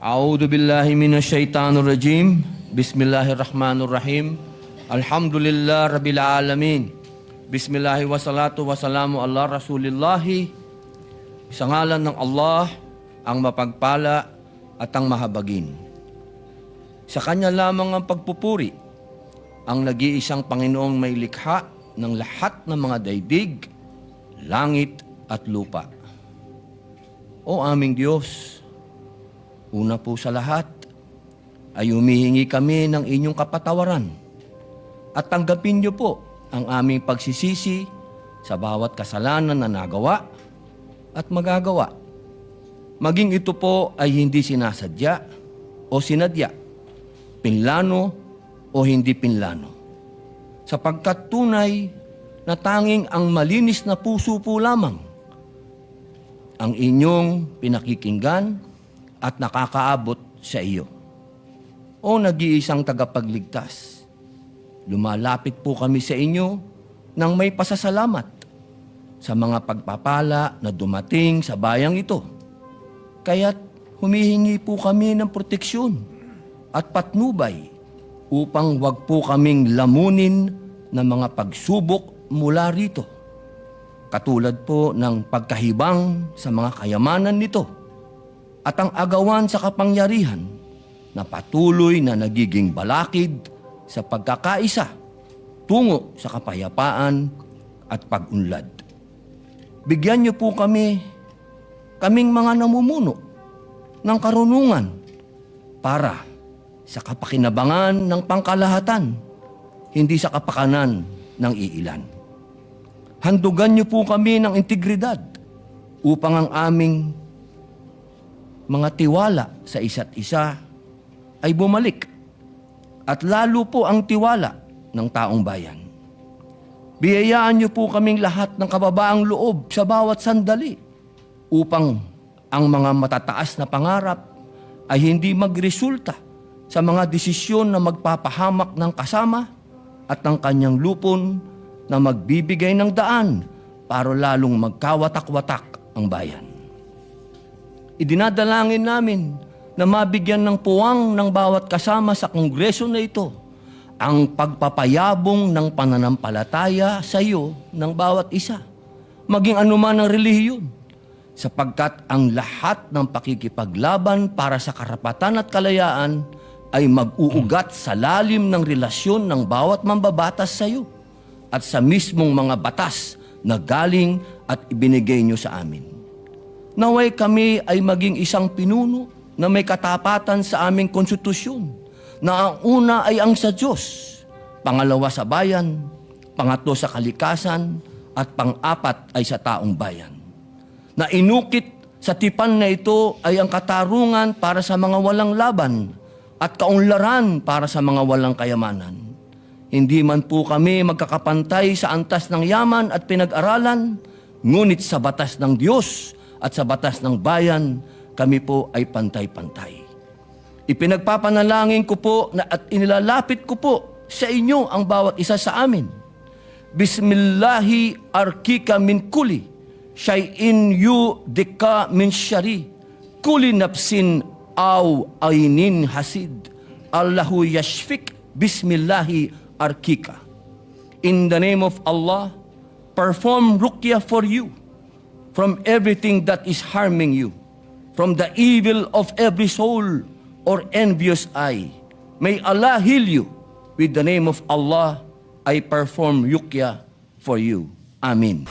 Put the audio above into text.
A'udhu billahi minasyaitanir rajim. Bismillahirrahmanirrahim. Alhamdulillah rabbil alamin. Bismillahi wassalatu wassalamu ala rasulillahi. Sa ngalan ng Allah, ang mapagpala at ang mahabagin. Sa Kanya lamang ang pagpupuri, ang nag-iisang Panginoong may likha ng lahat ng mga daigdig, langit at lupa. O aming Diyos, una po sa lahat ay humihingi kami ng inyong kapatawaran at tanggapin niyo po ang aming pagsisisi sa bawat kasalanan na nagawa at magagawa. Maging ito po ay hindi sinasadya o sinadya, pinlano o hindi pinlano. Sapagkat tunay na tanging ang malinis na puso po lamang ang inyong pinakikinggan at nakakaabot sa iyo. O nag-iisang tagapagligtas, lumalapit po kami sa inyo nang may pasasalamat sa mga pagpapala na dumating sa bayang ito. Kaya't humihingi po kami ng proteksyon at patnubay upang wag po kaming lamunin ng mga pagsubok mula rito. Katulad po ng pagkahibang sa mga kayamanan nito at ang agawan sa kapangyarihan na patuloy na nagiging balakid sa pagkakaisa tungo sa kapayapaan at pag-unlad. Bigyan niyo po kaming mga namumuno ng karunungan para sa kapakinabangan ng pangkalahatan, hindi sa kapakanan ng iilan. Handugan niyo po kami ng integridad upang ang aming mga tiwala sa isa't isa ay bumalik at lalo po ang tiwala ng taong bayan. Biyayaan niyo po kaming lahat ng kababaang loob sa bawat sandali upang ang mga matataas na pangarap ay hindi magresulta sa mga desisyon na magpapahamak ng kasama at ng kanyang lupon na magbibigay ng daan para lalong magkawatak-watak ang bayan. Idinadalangin namin na mabigyan ng puwang ng bawat kasama sa kongreso na ito ang pagpapayabong ng pananampalataya sa iyo ng bawat isa, maging anuman ang relihiyon, sapagkat ang lahat ng pakikipaglaban para sa karapatan at kalayaan ay mag-uugat sa lalim ng relasyon ng bawat mambabatas sa iyo at sa mismong mga batas na galing at ibinigay niyo sa amin. Naway kami ay maging isang pinuno na may katapatan sa aming konstitusyon, na ang una ay ang sa Diyos, pangalawa sa bayan, pangatlo sa kalikasan, at pang-apat ay sa taong bayan. Na inukit sa tipan na ito ay ang katarungan para sa mga walang laban at kaunlaran para sa mga walang kayamanan. Hindi man po kami magkakapantay sa antas ng yaman at pinag-aralan, ngunit sa batas ng Diyos at sa batas ng bayan, kami po ay pantay-pantay. Ipinagpapanalangin ko po at inilalapit ko po sa inyo ang bawat isa sa amin. Bismillahi arkika min kuli, shay'in yu dika min syari, kuli nafsin aw aynin hasid, Allahu yashfik, Bismillahi arkika. In the name of Allah, perform ruqya for you from everything that is harming you, from the evil of every soul or envious eye. May Allah heal you. With the name of Allah, I perform ruqya for you. Amin.